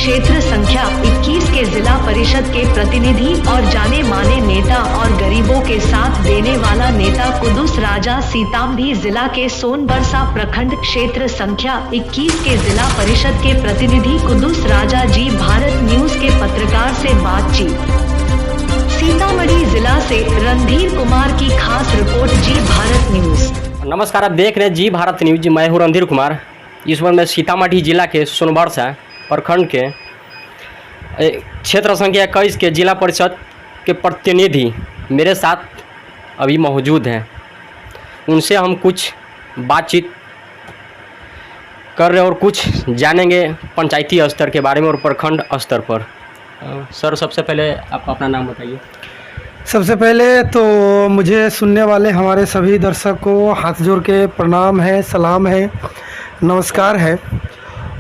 क्षेत्र संख्या 21 के जिला परिषद के प्रतिनिधि और जाने माने नेता और गरीबों के साथ देने वाला नेता कुदुस राजा सीतामढ़ी जिला के सोनबरसा प्रखंड क्षेत्र संख्या 21 के जिला परिषद के प्रतिनिधि कुदुस राजा जी भारत न्यूज के पत्रकार से बातचीत। सीतामढ़ी जिला से रणधीर कुमार की खास रिपोर्ट जी भारत न्यूज। नमस्कार, आप देख रहे हैं जी भारत न्यूज। मैं हूं रणधीर कुमार। इस वक्त मैं सीतामढ़ी जिला के सोनबरसा प्रखंड के क्षेत्र संख्या 21 के जिला परिषद के प्रतिनिधि मेरे साथ अभी मौजूद हैं। उनसे हम कुछ बातचीत कर रहे हैं और कुछ जानेंगे पंचायती स्तर के बारे में और प्रखंड स्तर पर। सर, सबसे पहले आप अपना नाम बताइए। सबसे पहले तो मुझे सुनने वाले हमारे सभी दर्शक को हाथ जोड़ के प्रणाम है, सलाम है, नमस्कार है।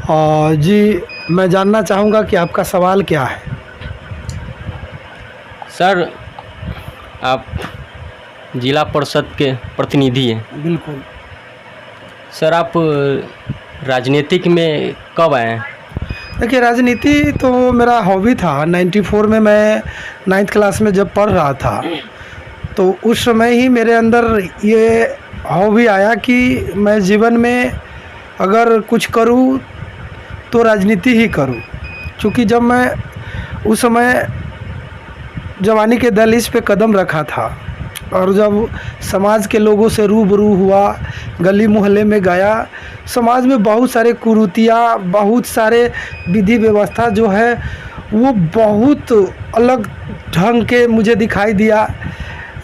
और जी मैं जानना चाहूँगा कि आपका सवाल क्या है। सर, आप जिला परिषद के प्रतिनिधि हैं। बिल्कुल। सर, आप राजनीतिक में कब आए हैं? देखिए, राजनीति तो मेरा हॉबी था। 94 में मैं 9th क्लास में जब पढ़ रहा था तो उस समय ही मेरे अंदर ये हॉबी आया कि मैं जीवन में अगर कुछ करूं तो राजनीति ही करूं। क्योंकि जब मैं उस समय जवानी के दहलीज पे कदम रखा था और जब समाज के लोगों से रूबरू हुआ, गली मोहल्ले में गया, समाज में बहुत सारे कुरीतियाँ, बहुत सारे विधि व्यवस्था जो है वो बहुत अलग ढंग के मुझे दिखाई दिया।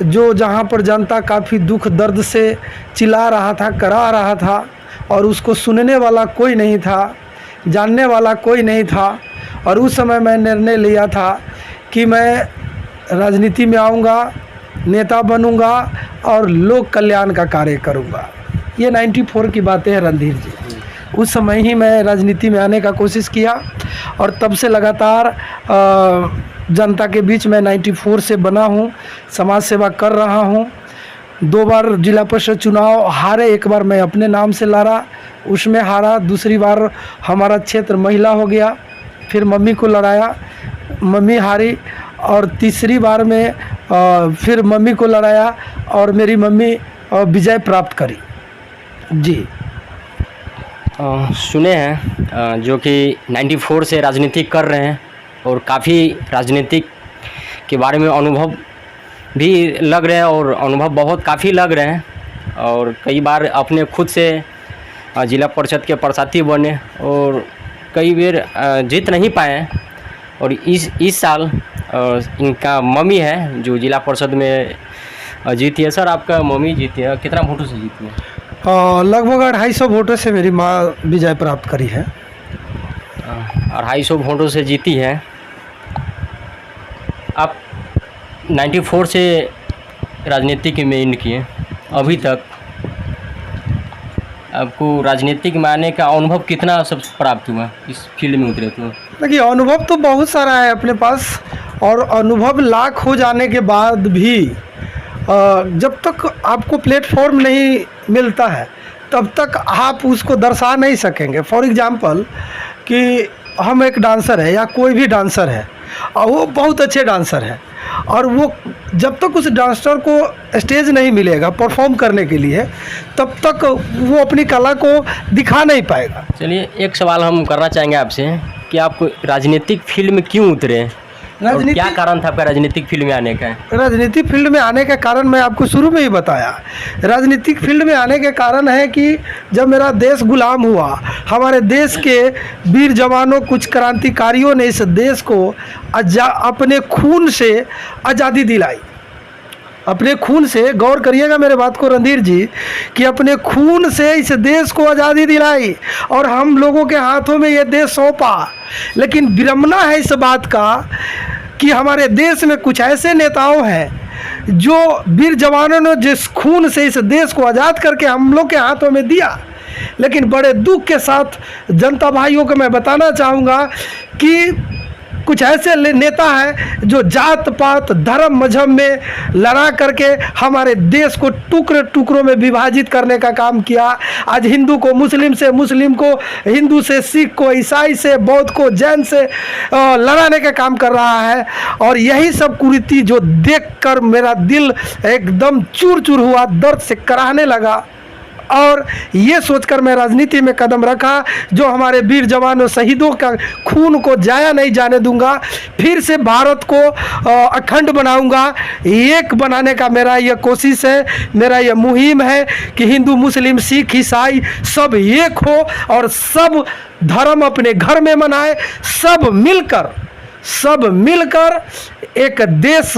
जो जहाँ पर जनता काफ़ी दुख दर्द से चिल्ला रहा था, करा रहा था और उसको सुनने वाला कोई नहीं था, जानने वाला कोई नहीं था। और उस समय मैं निर्णय लिया था कि मैं राजनीति में आऊँगा, नेता बनूंगा और लोक कल्याण का कार्य करूंगा। ये 94 की बातें हैं रणधीर जी। उस समय ही मैं राजनीति में आने का कोशिश किया और तब से लगातार जनता के बीच में 94 से बना हूँ, समाज सेवा कर रहा हूँ। 2 बार जिला परिषद चुनाव हारे, एक बार मैं अपने नाम से लड़ा, उसमें हारा। दूसरी बार हमारा क्षेत्र महिला हो गया, फिर मम्मी को लड़ाया, मम्मी हारी। और तीसरी बार में फिर मम्मी को लड़ाया और मेरी मम्मी विजय प्राप्त करी। जी सुने हैं जो कि 94 से राजनीति कर रहे हैं और काफ़ी राजनीतिक के बारे में अनुभव भी लग रहे हैं और अनुभव बहुत काफ़ी लग रहे हैं। और कई बार अपने खुद से जिला परिषद के प्रशाती बने और कई बार जीत नहीं पाए। और इस साल इनका मम्मी है जो जिला परिषद में जीती है। सर, आपका मम्मी जीती है, कितना वोटों से जीती है? लगभग 250 वोटों से मेरी माँ विजय प्राप्त करी है। 250 वोटों से जीती है। आप 94 से राजनीतिक में इन किए, अभी तक आपको राजनीतिक में आने का अनुभव कितना सब प्राप्त हुआ इस फील्ड में उतरे? तो देखिए, अनुभव तो बहुत सारा है अपने पास और अनुभव लाख हो जाने के बाद भी जब तक आपको प्लेटफॉर्म नहीं मिलता है तब तक आप उसको दर्शा नहीं सकेंगे। फॉर एग्जांपल कि हम एक डांसर है या कोई भी डांसर है और वो बहुत अच्छे डांसर है और वो जब तक उस डांसर को स्टेज नहीं मिलेगा परफॉर्म करने के लिए तब तक वो अपनी कला को दिखा नहीं पाएगा। चलिए, एक सवाल हम करना चाहेंगे आपसे कि आप राजनीतिक फील्ड में क्यों उतरे? क्या कारण था आपका राजनीतिक फील्ड में आने का? राजनीतिक फील्ड में आने का कारण मैं आपको शुरू में ही बताया। राजनीतिक फील्ड में आने के कारण है कि जब मेरा देश गुलाम हुआ, हमारे देश के वीर जवानों, कुछ क्रांतिकारियों ने इस देश को अपने खून से आज़ादी दिलाई। अपने खून से, गौर करिएगा मेरे बात को रणधीर जी, कि अपने खून से इस देश को आज़ादी दिलाई और हम लोगों के हाथों में ये देश सौंपा। लेकिन विडंबना है इस बात का कि हमारे देश में कुछ ऐसे नेताओं हैं जो वीर जवानों ने जिस खून से इस देश को आज़ाद करके हम लोग के हाथों में दिया, लेकिन बड़े दुख के साथ जनता भाइयों को मैं बताना चाहूँगा कि कुछ ऐसे नेता हैं जो जात पात धर्म मजहब में लड़ा करके हमारे देश को टुकड़े टुकड़ों में विभाजित करने का काम किया। आज हिंदू को मुस्लिम से, मुस्लिम को हिंदू से, सिख को ईसाई से, बौद्ध को जैन से लड़ाने का काम कर रहा है। और यही सब कुरीति जो देखकर मेरा दिल एकदम चूर चूर हुआ, दर्द से कराहने लगा। और ये सोचकर मैं राजनीति में कदम रखा, जो हमारे वीर जवानों शहीदों का खून को जाया नहीं जाने दूंगा। फिर से भारत को अखंड बनाऊंगा। एक बनाने का मेरा यह कोशिश है, मेरा यह मुहिम है कि हिंदू मुस्लिम सिख ईसाई सब एक हो और सब धर्म अपने घर में मनाए। सब मिलकर एक देश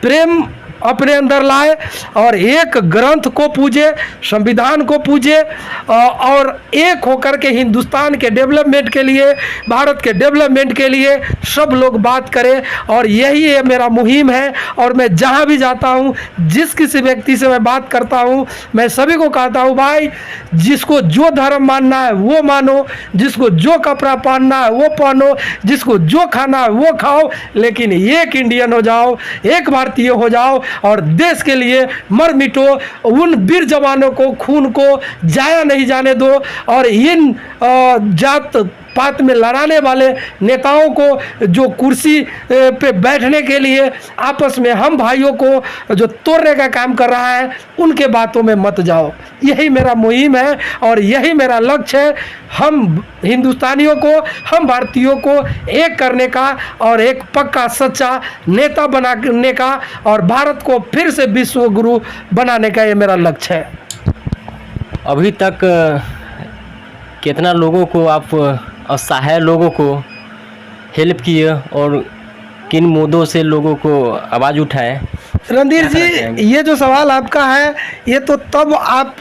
प्रेम अपने अंदर लाए और एक ग्रंथ को पूजे, संविधान को पूजे और एक होकर के हिंदुस्तान के डेवलपमेंट के लिए, भारत के डेवलपमेंट के लिए सब लोग बात करें। और यही है मेरा मुहिम है। और मैं जहाँ भी जाता हूँ, जिस किसी व्यक्ति से मैं बात करता हूँ, मैं सभी को कहता हूँ, भाई जिसको जो धर्म मानना है वो मानो, जिसको जो कपड़ा पहनना है वो पहनो, जिसको जो खाना है वो खाओ, लेकिन एक इंडियन हो जाओ, एक भारतीय हो जाओ और देश के लिए मर मिटो। उन वीर जवानों को खून को जाया नहीं जाने दो। और इन जात पात में लड़ाने वाले नेताओं को जो कुर्सी पे बैठने के लिए आपस में हम भाइयों को जो तोड़ने का काम कर रहा है, उनके बातों में मत जाओ। यही मेरा मुहिम है और यही मेरा लक्ष्य है। हम हिंदुस्तानियों को, हम भारतीयों को एक करने का और एक पक्का सच्चा नेता बनाने का और भारत को फिर से विश्व गुरु बनाने का ये मेरा लक्ष्य है। अभी तक कितना लोगों को आप असहाय लोगों को हेल्प किए और किन मुद्दों से लोगों को आवाज़ उठाए? रणधीर जी, ये जो सवाल आपका है, ये तो तब आप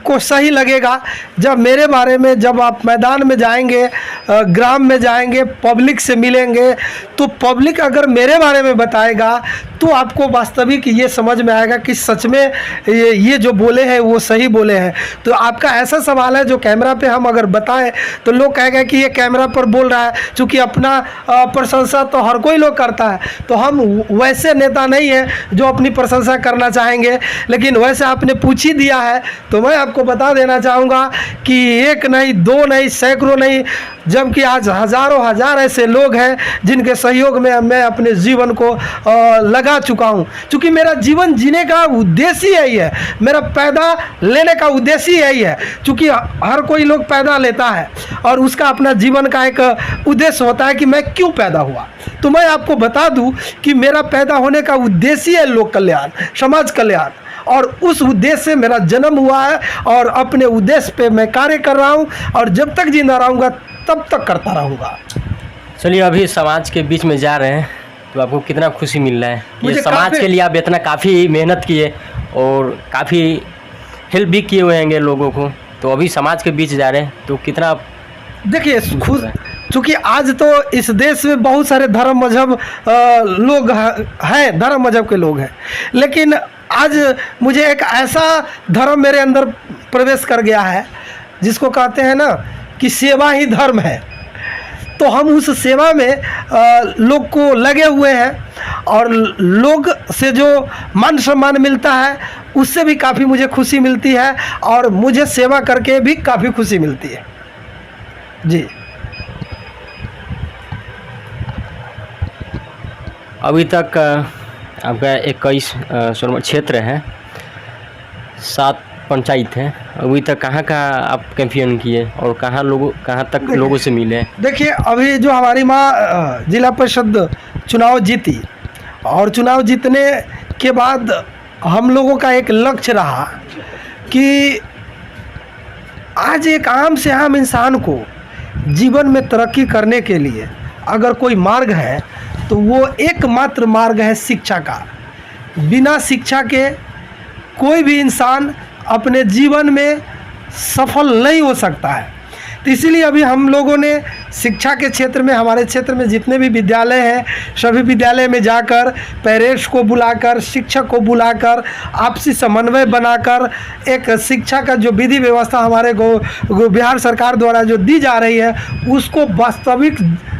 को सही लगेगा जब मेरे बारे में, जब आप मैदान में जाएंगे, ग्राम में जाएंगे, पब्लिक से मिलेंगे, तो पब्लिक अगर मेरे बारे में बताएगा तो आपको वास्तविक ये समझ में आएगा कि सच में ये जो बोले हैं वो सही बोले हैं। तो आपका ऐसा सवाल है जो कैमरा पे हम अगर बताएं तो लोग कहेगा कि ये कैमरा पर बोल रहा है, चूँकि अपना प्रशंसा तो हर कोई लोग करता है। तो हम वैसे नेता नहीं है जो अपनी प्रशंसा करना चाहेंगे, लेकिन वैसे आपने पूछ ही दिया है तो मैं आपको बता देना चाहूँगा कि एक नहीं, दो नहीं, सैकड़ों नहीं, जबकि आज हज़ारों हजार ऐसे लोग हैं जिनके सहयोग में मैं अपने जीवन को लगा चुका हूँ। क्योंकि मेरा जीवन जीने का उद्देश्य यही है, मेरा पैदा लेने का उद्देश्य यही है। क्योंकि हर कोई लोग पैदा लेता है और उसका अपना जीवन का एक उद्देश्य होता है कि मैं क्यों पैदा हुआ। तो मैं आपको बता दूं कि मेरा पैदा होने का उद्देश्य है लोक कल्याण, समाज कल्याण, और उस उद्देश्य से मेरा जन्म हुआ है और अपने उद्देश्य पे मैं कार्य कर रहा हूँ और जब तक जिंदा रहूँगा तब तक करता रहूँगा। चलिए, अभी समाज के बीच में जा रहे हैं तो आपको कितना खुशी मिल रहा है? ये समाज के लिए आप इतना काफ़ी मेहनत किए और काफ़ी हेल्प भी किए हुए हैं लोगों को, तो अभी समाज के बीच जा रहे हैं तो कितना? देखिए, खुश, चूँकि आज तो इस देश में बहुत सारे धर्म मजहब लोग हैं, धर्म मजहब के लोग हैं, लेकिन आज मुझे एक ऐसा धर्म मेरे अंदर प्रवेश कर गया है जिसको कहते हैं ना कि सेवा ही धर्म है। तो हम उस सेवा में लोग को लगे हुए हैं और लोग से जो मान सम्मान मिलता है उससे भी काफ़ी मुझे खुशी मिलती है और मुझे सेवा करके भी काफ़ी खुशी मिलती है जी। अभी तक आपका 21 क्षेत्र है, 7 पंचायत हैं, अभी तक कहाँ आप कैंपेन किए और कहाँ तक लोगों से मिले? देखिए, अभी जो हमारी माँ जिला परिषद चुनाव जीती और चुनाव जीतने के बाद हम लोगों का एक लक्ष्य रहा कि आज एक आम से आम इंसान को जीवन में तरक्की करने के लिए अगर कोई मार्ग है तो वो एकमात्र मार्ग है शिक्षा का। बिना शिक्षा के कोई भी इंसान अपने जीवन में सफल नहीं हो सकता है। तो इसीलिए अभी हम लोगों ने शिक्षा के क्षेत्र में हमारे क्षेत्र में जितने भी विद्यालय हैं, सभी विद्यालय में जाकर पेरेंट्स को बुलाकर, शिक्षक को बुलाकर, आपसी समन्वय बनाकर एक शिक्षा का जो विधि व्यवस्था हमारे बिहार सरकार द्वारा जो दी जा रही है उसको वास्तविक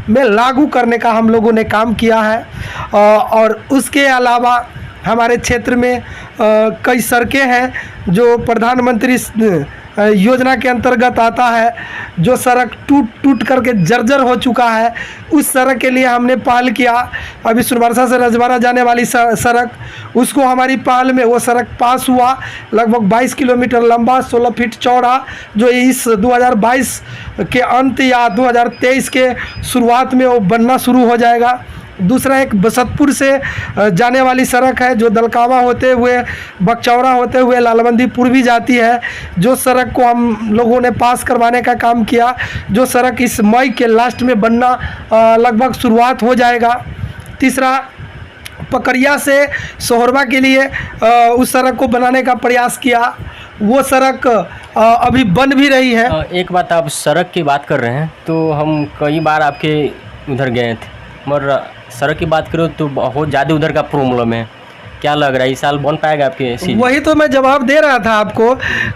में लागू करने का हम लोगों ने काम किया है। और उसके अलावा हमारे क्षेत्र में कई सड़कें हैं जो प्रधानमंत्री योजना के अंतर्गत आता है। जो सड़क टूट करके जर्जर हो चुका है, उस सड़क के लिए हमने पहल किया। अभी सोनबरसा से रजवाड़ा जाने वाली सड़क, उसको हमारी पहल में वो सड़क पास हुआ, लगभग 22 किलोमीटर लंबा, 16 फीट चौड़ा, जो इस 2022 के अंत या 2023 के शुरुआत में वो बनना शुरू हो जाएगा। दूसरा एक बसतपुर से जाने वाली सड़क है जो दलकावा होते हुए, बकचौरा होते हुए लालबंदी पूर्वी जाती है, जो सड़क को हम लोगों ने पास करवाने का काम किया। जो सड़क इस मई के लास्ट में बनना लगभग शुरुआत हो जाएगा। तीसरा पकरिया से सोहरबा के लिए उस सड़क को बनाने का प्रयास किया, वो सड़क अभी बन भी रही है। एक बात, आप सड़क की बात कर रहे हैं तो हम कई बार आपके उधर गए थे, मगर सड़क की बात करो तो बहुत ज़्यादा उधर का प्रॉब्लम है। क्या लग रहा है इस साल बन पाएगा आपके सीट? वही तो मैं जवाब दे रहा था आपको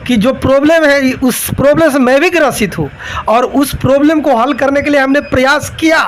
कि जो प्रॉब्लम है उस प्रॉब्लम से मैं भी ग्रसित हूँ, और उस प्रॉब्लम को हल करने के लिए हमने प्रयास किया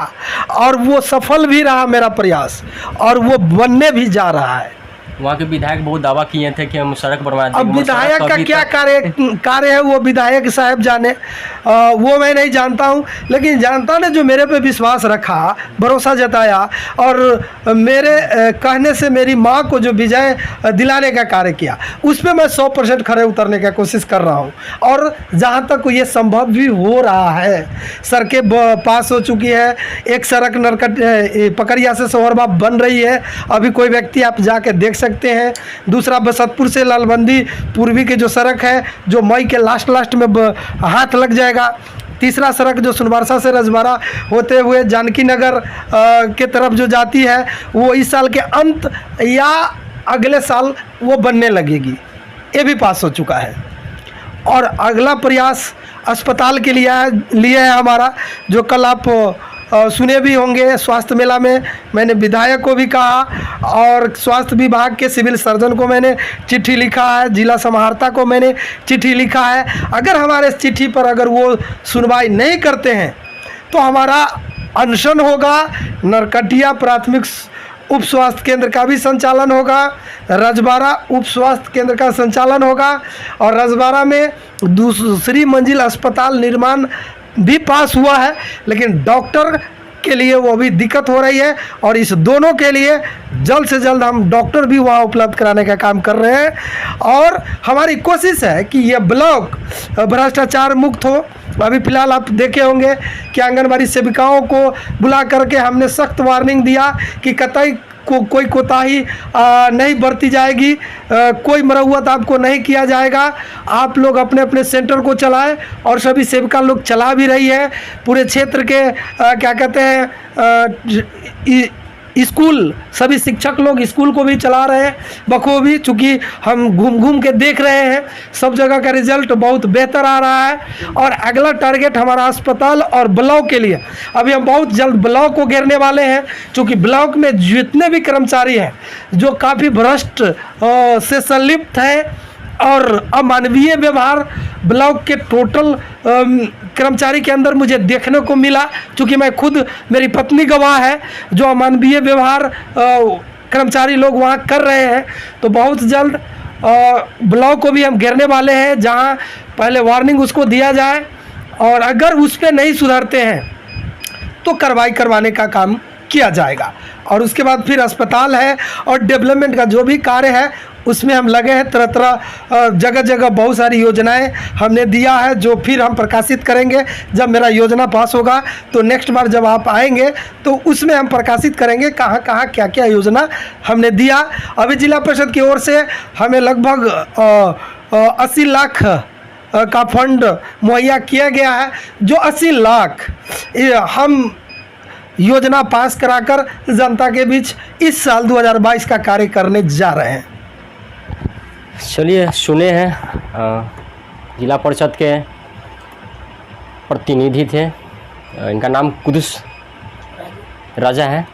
और वो सफल भी रहा मेरा प्रयास, और वो बनने भी जा रहा है। वहाँ के विधायक बहुत दावा किए थे कि हम सड़क बनवा देंगे। अब विधायक का क्या कार्य है वो विधायक साहब जाने, वो मैं नहीं जानता हूँ, लेकिन जनता ने जो मेरे पे विश्वास रखा, भरोसा जताया, और मेरे कहने से मेरी माँ को जो विजय दिलाने का कार्य किया, उस पर मैं 100% खड़े उतरने का कोशिश कर रहा हूँ। और जहाँ तक ये संभव भी हो रहा है, सड़कें पास हो चुकी है। एक सड़क पकरिया से सोहरबा बन रही है, अभी कोई व्यक्ति आप जाके देख सकते हैं। दूसरा बसतपुर से लालबंदी पूर्वी की जो सड़क है, जो मई के लास्ट में हाथ लग जाएगा। तीसरा सड़क जो सोनबरसा से रजवाड़ा होते हुए जानकी नगर के तरफ जो जाती है, वो इस साल के अंत या अगले साल वो बनने लगेगी, ये भी पास हो चुका है। और अगला प्रयास अस्पताल के लिए है हमारा, जो कल आप सुने भी होंगे। स्वास्थ्य मेला में मैंने विधायक को भी कहा, और स्वास्थ्य विभाग के सिविल सर्जन को मैंने चिट्ठी लिखा है, जिला समाहर्ता को मैंने चिट्ठी लिखा है। अगर हमारे चिट्ठी पर अगर वो सुनवाई नहीं करते हैं तो हमारा अनशन होगा। नरकटिया प्राथमिक उप स्वास्थ्य केंद्र का भी संचालन होगा, रजवाड़ा उप स्वास्थ्य केंद्र का संचालन होगा, और रजवाड़ा में दूसरी मंजिल अस्पताल निर्माण भी पास हुआ है, लेकिन डॉक्टर के लिए वो भी दिक्कत हो रही है। और इस दोनों के लिए जल्द से जल्द हम डॉक्टर भी वहाँ उपलब्ध कराने का काम कर रहे हैं। और हमारी कोशिश है कि ये ब्लॉक भ्रष्टाचार मुक्त हो। अभी फ़िलहाल आप देखे होंगे कि आंगनबाड़ी सेविकाओं को बुला करके हमने सख्त वार्निंग दिया कि कतई कोई कोताही नहीं बरती जाएगी, कोई मरम्मत आपको नहीं किया जाएगा। आप लोग अपने अपने सेंटर को चलाएं, और सभी सेविका लोग चला भी रही है। पूरे क्षेत्र के क्या कहते हैं स्कूल, सभी शिक्षक लोग स्कूल को भी चला रहे हैं बखूबी, चूँकि हम घूम के देख रहे हैं सब जगह का रिजल्ट बहुत बेहतर आ रहा है। और अगला टारगेट हमारा अस्पताल और ब्लॉक के लिए, अभी हम बहुत जल्द ब्लॉक को घेरने वाले हैं, क्योंकि ब्लॉक में जितने भी कर्मचारी हैं जो काफ़ी भ्रष्ट से संलिप्त हैं और अमानवीय व्यवहार ब्लॉक के टोटल कर्मचारी के अंदर मुझे देखने को मिला, क्योंकि मैं खुद, मेरी पत्नी गवाह है, जो अमानवीय व्यवहार कर्मचारी लोग वहाँ कर रहे हैं। तो बहुत जल्द ब्लॉक को भी हम घेरने वाले हैं, जहाँ पहले वार्निंग उसको दिया जाए, और अगर उस पर नहीं सुधरते हैं तो कार्रवाई करवाने का काम किया जाएगा। और उसके बाद फिर अस्पताल है और डेवलपमेंट का जो भी कार्य है उसमें हम लगे हैं। तरह तरह जगह जगह बहुत सारी योजनाएं हमने दिया है, जो फिर हम प्रकाशित करेंगे जब मेरा योजना पास होगा। तो नेक्स्ट बार जब आप आएंगे तो उसमें हम प्रकाशित करेंगे कहाँ कहाँ क्या क्या योजना हमने दिया। अभी जिला परिषद की ओर से हमें लगभग 80 लाख का फंड मुहैया किया गया है, जो 80 लाख हम योजना पास कराकर जनता के बीच इस साल 2022 का कार्य करने जा रहे हैं। चलिए, सुने हैं जिला परिषद के प्रतिनिधि थे इनका नाम कुदुस राजा है।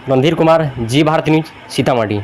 रणधीर कुमार, जी भारत न्यूज, सीतामढ़ी।